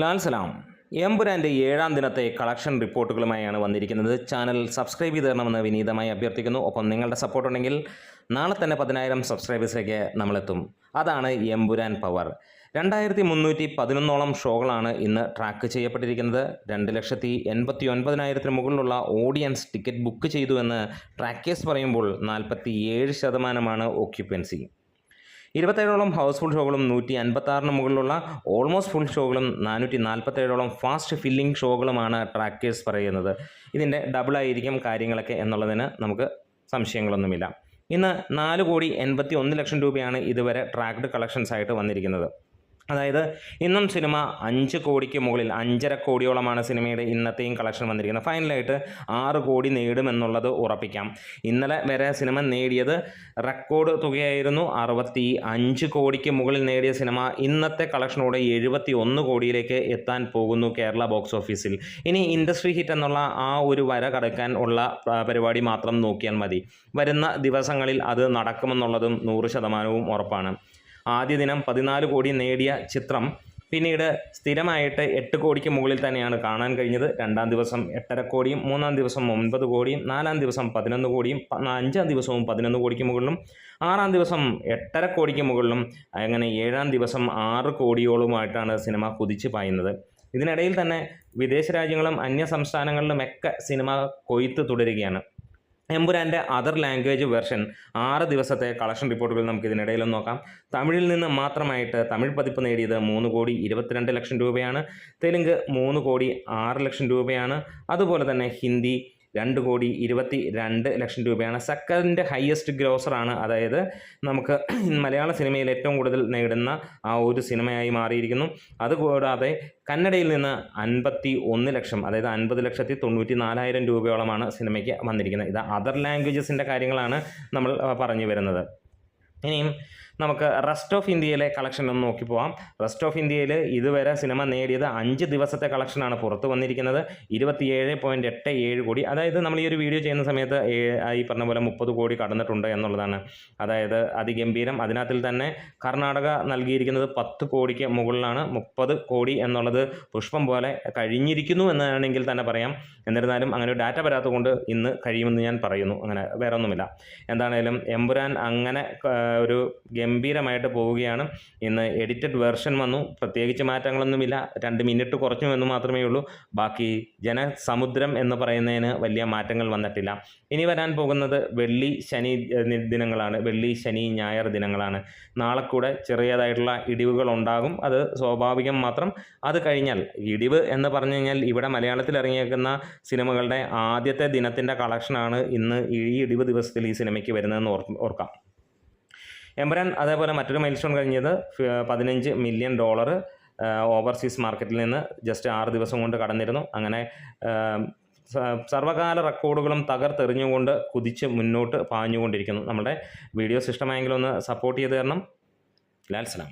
ലാൽ സലാം. എമ്പുരാൻ്റെ 7-ാം ദിനത്തെ collection റിപ്പോർട്ടുകളുമായാണ് വന്നിരിക്കുന്നത്. Channel subscribe ചെയ്ത് തരണമെന്ന് വിനീതമായി അഭ്യർത്ഥിക്കുന്നു. ഒപ്പം നിങ്ങളുടെ സപ്പോർട്ട് ഉണ്ടെങ്കിൽ നാളെ തന്നെ 10,000 സബ്സ്ക്രൈബേഴ്സിലേക്ക് നമ്മളെത്തും. അതാണ് എമ്പുരാൻ പവർ. 2311ഓളം ഷോകളാണ് ഇന്ന് ട്രാക്ക് ചെയ്യപ്പെട്ടിരിക്കുന്നത്. 2,89,000 മുകളിലുള്ള ഓഡിയൻസ് ടിക്കറ്റ് ബുക്ക് ചെയ്തു എന്ന് ട്രാക്കേഴ്സ് പറയുമ്പോൾ 47% ഓക്യുപ്പൻസി. 27ഓളം ഹൗസ്ഫുൾ ഷോകളും 156 മുകളിലുള്ള ഓൾമോസ്റ്റ് ഫുൾ ഷോകളും 447ഓളം ഫാസ്റ്റ് ഫില്ലിംഗ് ഷോകളുമാണ് ട്രാക്കേഴ്സ് പറയുന്നത്. ഇതിൻ്റെ ഡബിളായിരിക്കും കാര്യങ്ങളൊക്കെ എന്നുള്ളതിന് നമുക്ക് സംശയങ്ങളൊന്നുമില്ല. ഇന്ന് 4,81,00,000 രൂപയാണ് ഇതുവരെ ട്രാക്ക്ഡ് കളക്ഷൻസ് ആയിട്ട് വന്നിരിക്കുന്നത്. അതായത് ഇന്നും സിനിമ 5 കോടിക്ക് മുകളിൽ 5.5 കോടിയോളമാണ് സിനിമയുടെ ഇന്നത്തെയും കളക്ഷൻ വന്നിരിക്കുന്നത്. ഫൈനലായിട്ട് 6 കോടി നേടുമെന്നുള്ളത് ഉറപ്പിക്കാം. ഇന്നലെ വരെ സിനിമ നേടിയത് റെക്കോർഡ് തുകയായിരുന്നു. 65 കോടിക്ക് മുകളിൽ നേടിയ സിനിമ ഇന്നത്തെ കളക്ഷനോടെ 71 കോടിയിലേക്ക് എത്താൻ പോകുന്നു കേരള ബോക്സ് ഓഫീസിൽ. ഇനി ഇൻഡസ്ട്രി ഹിറ്റ് എന്നുള്ള ആ ഒരു വര കടക്കാൻ ഉള്ള പരിപാടി മാത്രം നോക്കിയാൽ മതി. വരുന്ന ദിവസങ്ങളിൽ അത് നടക്കുമെന്നുള്ളതും 100% ഉറപ്പാണ്. ആദ്യ ദിനം 14 കോടി നേടിയ ചിത്രം പിന്നീട് സ്ഥിരമായിട്ട് 8 കോടിക്ക് മുകളിൽ തന്നെയാണ് കാണാൻ കഴിഞ്ഞത്. 2-ാം ദിവസം 8.5 കോടിയും 3-ാം ദിവസം 9 കോടിയും 4-ാം ദിവസം 11 കോടിയും 5-ാം ദിവസവും 11 കോടിക്ക് മുകളിലും 6-ാം ദിവസം 8.5 കോടിക്ക് മുകളിലും അങ്ങനെ 7-ാം ദിവസം 6 കോടിയോളമായിട്ടാണ് സിനിമ കുതിച്ചു പായുന്നത്. ഇതിനിടയിൽ തന്നെ വിദേശ രാജ്യങ്ങളും അന്യ സംസ്ഥാനങ്ങളിലുമൊക്കെ സിനിമ കൊയ്ത്ത് തുടരുകയാണ്. എമ്പുരാൻ്റെ അതർ ലാംഗ്വേജ് വെർഷൻ 6 ദിവസത്തെ കളക്ഷൻ റിപ്പോർട്ടുകൾ നമുക്ക് ഇതിനിടയിലൊന്ന് നോക്കാം. തമിഴിൽ നിന്ന് മാത്രമായിട്ട് തമിഴ് പതിപ്പ് നേടിയത് 3,22,00,000 രൂപയാണ്. തെലുങ്ക് 3,06,00,000 രൂപയാണ്. അതുപോലെ തന്നെ ഹിന്ദി 2,22,00,000 രൂപയാണ്. സെക്കൻഡ് ഹയസ്റ്റ് ഗ്രോസറാണ്. അതായത് നമുക്ക് മലയാള സിനിമയിൽ ഏറ്റവും കൂടുതൽ നേടുന്ന ആ ഒരു സിനിമയായി മാറിയിരിക്കുന്നു. അതുകൂടാതെ കന്നഡയിൽ നിന്ന് 51 ലക്ഷം, അതായത് 50,94,000 രൂപയോളമാണ് സിനിമയ്ക്ക് വന്നിരിക്കുന്നത്. ഇത് അതർ ലാംഗ്വേജസിൻ്റെ കാര്യങ്ങളാണ് നമ്മൾ പറഞ്ഞു വരുന്നത്. ഇനിയും നമുക്ക് റെസ്റ്റ് ഓഫ് ഇന്ത്യയിലെ കളക്ഷൻ ഒന്ന് നോക്കി പോവാം. റെസ്റ്റ് ഓഫ് ഇന്ത്യയിൽ ഇതുവരെ സിനിമ നേടിയത് 5 ദിവസത്തെ കളക്ഷനാണ് പുറത്ത് വന്നിരിക്കുന്നത്. 27.87 കോടി. അതായത് നമ്മൾ ഈ ഒരു വീഡിയോ ചെയ്യുന്ന സമയത്ത് ഈ പറഞ്ഞ പോലെ 30 കോടി കടന്നിട്ടുണ്ട് എന്നുള്ളതാണ്. അതായത് അതിഗംഭീരം. അതിനകത്തിൽ തന്നെ കർണാടക നൽകിയിരിക്കുന്നത് 10 കോടിക്ക് മുകളിലാണ്. 30 കോടി എന്നുള്ളത് പുഷ്പം പോലെ കഴിഞ്ഞിരിക്കുന്നു എന്നാണെങ്കിൽ തന്നെ പറയാം. എന്നിരുന്നാലും അങ്ങനെ ഒരു ഡാറ്റ വരാത്തതുകൊണ്ട് ഇന്ന് കഴിയുമെന്ന് ഞാൻ പറയുന്നു. അങ്ങനെ വേറെ ഒന്നുമില്ല. എന്താണേലും എമ്പുരാൻ അങ്ങനെ ഒരു ഗംഭീരമായിട്ട് പോവുകയാണ്. ഇന്ന് എഡിറ്റഡ് വെർഷൻ വന്നു. പ്രത്യേകിച്ച് മാറ്റങ്ങളൊന്നുമില്ല. 2 മിനിറ്റ് കുറച്ചു എന്ന് മാത്രമേ ഉള്ളൂ. ബാക്കി ജനസമുദ്രം എന്ന് പറയുന്നതിന് വലിയ മാറ്റങ്ങൾ വന്നിട്ടില്ല. ഇനി വരാൻ പോകുന്നത് വെള്ളി ശനി ദിനങ്ങളാണ്. വെള്ളി ശനി ഞായർ ദിനങ്ങളാണ്. നാളെ കൂടെ ചെറിയതായിട്ടുള്ള ഇടിവുകൾ ഉണ്ടാകും. അത് സ്വാഭാവികം മാത്രം. അത് കഴിഞ്ഞാൽ ഇടിവ് എന്ന് പറഞ്ഞു കഴിഞ്ഞാൽ ഇവിടെ മലയാളത്തിൽ ഇറങ്ങിയേക്കുന്ന സിനിമകളുടെ ആദ്യത്തെ ദിനത്തിൻ്റെ കളക്ഷനാണ് ഇന്ന് ഈ ഇടിവ് ദിവസത്തിൽ ഈ സിനിമയ്ക്ക് വരുന്നതെന്ന് ഓർക്കാം. എമ്പുരാൻ അതേപോലെ മറ്റൊരു മൈൽ സ്റ്റോൺ കഴിഞ്ഞത് $15 മില്യൺ ഓവർസീസ് മാർക്കറ്റിൽ നിന്ന് ജസ്റ്റ് 6 ദിവസം കൊണ്ട് കടന്നിരുന്നു. അങ്ങനെ സർവകാല റെക്കോർഡുകളും തകർത്തെറിഞ്ഞുകൊണ്ട് കുതിച്ച് മുന്നോട്ട് പാഞ്ഞുകൊണ്ടിരിക്കുന്നു. നമ്മുടെ വീഡിയോസ് ഇഷ്ടമായെങ്കിൽ ഒന്ന് സപ്പോർട്ട് ചെയ്ത് തരണം. ലാൽ സലാം.